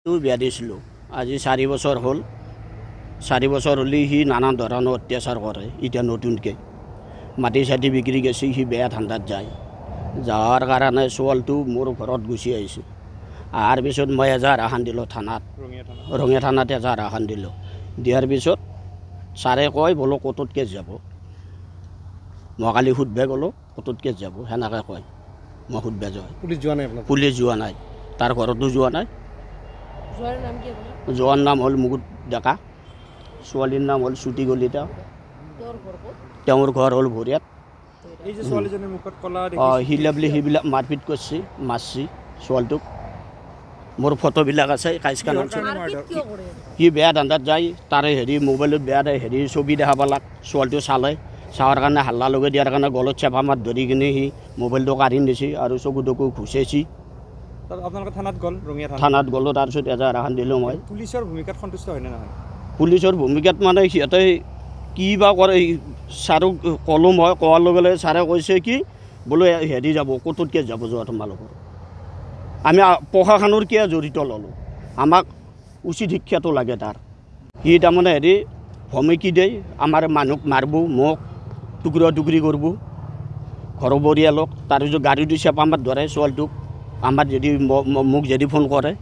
বিয়া দিছিলোঁ আজি 4 বছৰ হ'ল 4 বছৰ হ'লে সি নানান ধৰণৰ অত্যাচাৰ কৰে এতিয়া নতুনকৈ মাটি চাটি বিক্ৰী গেছি সি বেয়া ধান্দাত যায় যাৱাৰ কাৰণে ছোৱালীটো মোৰ ঘৰত গুচি আহিছোঁ আহাৰ পিছত মই এজাহাৰ এখন দিলোঁ থানাত ৰঙিয়া থানাত এজাহাৰ এখন দিলোঁ দিয়াৰ পিছত ছাৰে কয় বোলো কোৰ্টত কেছ যাব মই কালি সুধবা গ'লোঁ কোৰ্টত কেছ যাব সেনেকৈ কয় মই সুধবা যোৱা পুলিচ যোৱা নাই পুলিচ যোৱা নাই তাৰ ঘৰতো যোৱা নাই যোৱাৰ নাম হ'ল মুকুট ডেকা ছোৱালীৰ নাম হ'ল চুটি কলিতা তেওঁৰ ঘৰ হ'ল ভৰিয়াত সিবিলাক মাৰপিট কৰিছে মাৰছি ছোৱালীটোক মোৰ ফটোবিলাক আছে কাইজখান সি বেয়া ধান্দাত যায় তাৰে মোবাইলত বেয়া ছবি দেখা পালাক ছোৱালীটো চালে চাৱাৰ কাৰণে হাল্লা লগাই দিয়াৰ কাৰণে গলত চেপা মাত ধৰি কিনে সি মোবাইলটো কাঢ়ি নিছে আৰু চকু তকু ঘুচাইছি থানাত গ'লোঁ তাৰপিছত এজাহাৰ এখন দিলোঁ মই পুলিচৰ ভূমিকাত সন্তুষ্ট হয়নে নহয় পুলিচৰ ভূমিকাত মানে সিহঁতে কি বা কৰে ছাৰক ক'লোঁ মই কোৱাৰ লগে লগে ছাৰে কৈছে কি বোলো যাব কোৰ্টত কেছ যাব যোৱা তোমালোকৰ আমি প্ৰশাসনৰ কিয় জড়িত ল'লোঁ আমাক উচিত শিক্ষাটো লাগে তাৰ সি তাৰমানে ভমিকি দেই আমাৰ মানুহক মাৰিব মোক টুকুৰা টুকুৰি কৰিব ঘৰৰ পৰিয়ালক তাৰপিছত গাড়ীটো চেপা মাত ধৰে ছোৱালীটোক আমাৰ যদি মোক যদি ফোন কৰে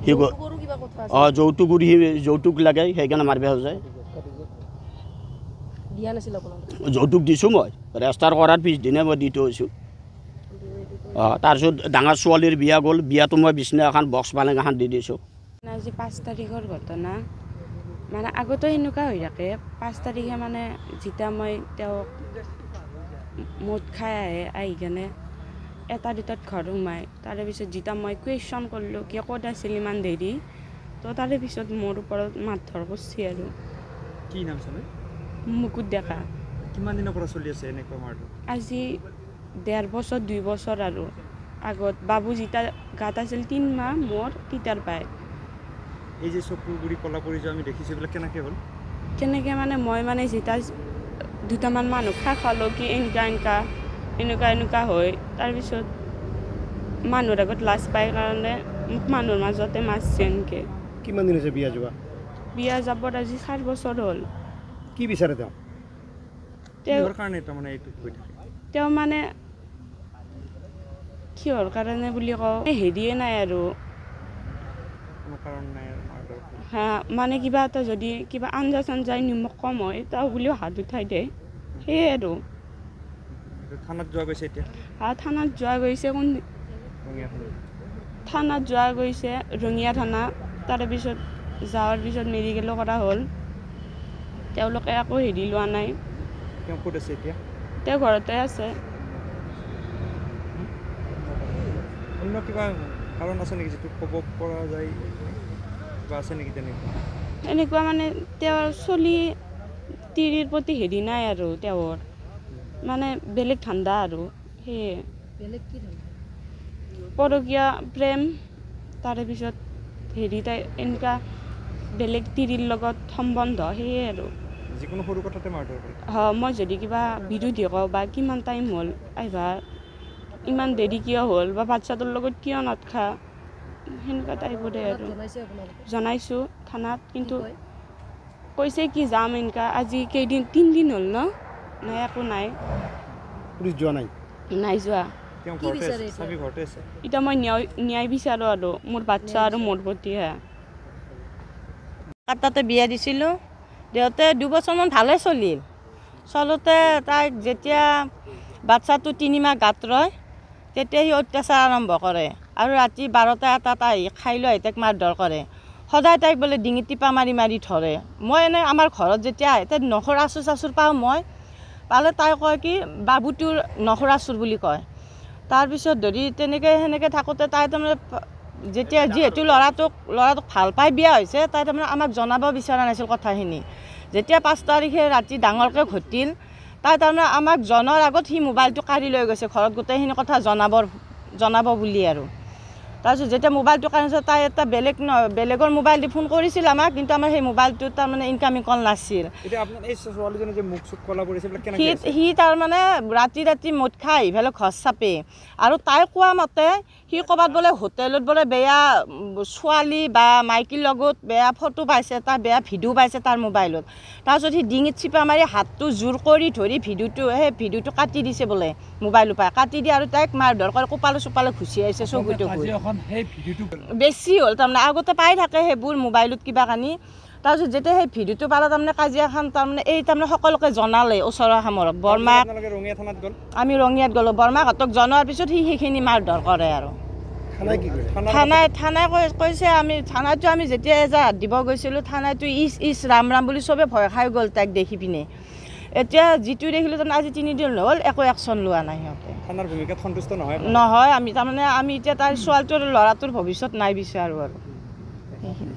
সি যৌতুক লাগে সেইকাৰণে মাৰিব যায় যৌতুক দিছোঁ মই ৰেজিষ্টাৰ কৰাৰ পিছদিনে মই দি থৈছোঁ তাৰপিছত ডাঙৰ ছোৱালীৰ বিয়া গ'ল বিয়াটো মই বিচনা এখন বক্স পালেং এখন দি দিছোঁ আজি 5 তাৰিখৰ ঘটনা মানে আগতে এনেকুৱা হৈ থাকে 5 তাৰিখে মানে যেতিয়া মই তেওঁক মদ খাই আহি কেনে এটা দুটাত ঘৰ সোমাই তাৰে পিছত যেতিয়া মই কুৱেশ্যন কৰিলোঁ কিয় ক'ত আছিল ইমান দেৰি তো তাৰে পিছত মোৰ ওপৰত মাৰধৰ কৰিছে আৰু কি নাম চলে মুকুট ডেকা কিমান দিনৰ পৰা চলি আছে এনেকুৱা মাৰধৰ আজি 1.5 বছৰ 2 বছৰ আৰু আগত বাবু যেতিয়া গাত আছিল 3 মাহ মোৰ তিতাৰ পায় এই যে চকু গুৰি কলা পৰি যোৱা আমি দেখিছোঁ এইবিলাক কেনেকৈ মানে মই মানে যেতিয়া দুটামান মানুহ খালোঁ কি এনেকুৱা হয় তাৰপিছত মানুহৰ আগত লাজ পায় কাৰণে মোক মানুহৰ মাজতে মাৰছে এনেকৈ কিমান দিন হৈছে বিয়া যাব আজি 4 বছৰ হ'ল কি বিচাৰে তেওঁ মানে কিহৰ কাৰণে বুলি কওঁ হেৰিয়ে নাই আৰু মানে কিবা এটা যদি কিবা আঞ্জা চাঞ্জা নিমখ কম হয় তেওঁ বুলিও হাত উঠাই দিয়ে সেয়ে আৰু থানাত যোৱা গৈছে এতিয়া থানাত যোৱা গৈছে ৰঙিয়া থানা তাৰে পিছত যোৱাৰ পিছত মেডিকেলো কৰা হ'ল তেওঁলোকে একো হেৰি লোৱা নাই ক'ত আছে এতিয়া তেওঁ ঘৰতে আছে অন্য কিবা কাৰণ আছে নেকি যিটো ক'ব পৰা যায় বা আছে নেকি এনেকুৱা মানে তেওঁৰ চলি তিৰিৰ প্ৰতি হেৰি নাই আৰু তেওঁৰ মানে বেলেগ ঠাণ্ডা আৰু সেয়ে পৰকীয়া প্ৰেম তাৰে পিছত তাই এনেকুৱা বেলেগ তিৰিৰ লগত সম্বন্ধ সেয়ে আৰু যিকোনো সৰু কথাতে মাৰধৰ কৰে মই যদি কিবা বিৰোধী কওঁ বা কিমান টাইম হ'ল আহিবা ইমান দেৰি কিয় হ'ল বা বাচ্ছাটোৰ লগত কিয় নাথাকা সেনেকুৱা টাইপৰে আৰু জনাইছোঁ থানাত কিন্তু কৈছে কি যাম এনেকুৱা আজি 3 দিন হ'ল নাই একো নাই পুলিচ যোৱা নাই যোৱা এতিয়া মই ন্যায় বিচাৰোঁ আৰু মোৰ বাচ্ছা আৰু মোৰ প্ৰতিহে তাতে বিয়া দিছিলোঁ দেউতে 2 বছৰমান ভালে চলোতে তাইক যেতিয়া বাচ্ছাটো 3 মাহ গাত ৰয় তেতিয়া সি অত্যাচাৰ আৰম্ভ কৰে আৰু ৰাতি 12টা 1টাত আহি খাই লৈ তাইক মাৰধৰ কৰে সদায় তাইক বোলে ডিঙিত টিপা মাৰি ধৰে মই এনেই আমাৰ ঘৰত যেতিয়া আহে তাই নখৰ আচুৰ পাওঁ মই পালে তাই কয় কি বাবুটোৰ নখৰ আচুৰ বুলি কয় তাৰপিছত ধৰি সেনেকৈ থাকোঁতে তাই তাৰমানে যেতিয়া যিহেতু ল'ৰাটোক ভাল পাই বিয়া হৈছে তাই তাৰমানে আমাক জনাব বিচৰা নাছিল কথাখিনি যেতিয়া 5 তাৰিখে ৰাতি ডাঙৰকৈ ঘটিল তাই তাৰমানে আমাক জনাৰ আগত সি মোবাইলটো কাঢ়ি লৈ গৈছে ঘৰত গোটেইখিনি কথা জনাব বুলি আৰু তাৰপিছত যেতিয়া মোবাইলটো কাঢ়িছে তাই এটা বেলেগৰ মোবাইল দি ফোন কৰিছিল আমাক, কিন্তু আমাৰ সেই মোবাইলটো তাৰমানে ইনকামিং কল নাছিল। এতিয়া আপোনাৰ এই ছোৱালীজনী যে মুখ চুখ কলা পৰিছে এইবিলাক কেনেকৈ সি তাৰমানে ৰাতি মদ খাই ইফালে ঘৰ চাপে, আৰু তাই কোৱা মতে সি ক'ৰবাত বোলে হোটেলত বোলে বেয়া ছোৱালী বা মাইকীৰ লগত বেয়া ফটো পাইছে, তাৰ বেয়া ভিডিঅ' পাইছে তাৰ মোবাইলত। তাৰপিছত সি ডিঙিত চিপা মাৰি হাতটো জোৰ কৰি ধৰি সেই ভিডিঅ'টো কাটি দিছে বোলে মোবাইলৰ পৰা, কাটি দি আৰু তাইক মাৰধৰ কৰি কপালে চোপালে ঘুচি আহিছে চকুটো। বেছি হ'ল তাৰমানে, আগতে পাই থাকে সেইবোৰ মোবাইলত কিবা কানি। তাৰপিছত যেতিয়া সেই ভিডিঅ'টো পালে তাৰমানে কাজিয়াখন তাৰমানে সকলোকে জনালে ওচৰৰ সামৰক, বৰমাক। আমি ৰঙিয়াত গ'লোঁ, বৰমাহঁতক জনোৱাৰ পিছত সেইখিনি মাৰধৰ কৰে আৰু থানাই কৈছে। থানাতো আমি যেতিয়া এজাহাত দিব গৈছিলোঁ, থানাতো ইচ ৰাম বুলি চবে ভয় খাই গ'ল তাইক দেখি পিনে। এতিয়া যিটো দেখিলোঁ তাৰমানে আজি 3 দিন হ'ল একো একশ্যন লোৱা নাই সিহঁতে। থানাৰ ভূমিকাত সন্তুষ্ট নহয় আমি এতিয়া তাইৰ ছোৱালীটোৰ ল'ৰাটোৰ ভৱিষ্যত নাই বিচাৰোঁ আৰু সেইখিনি।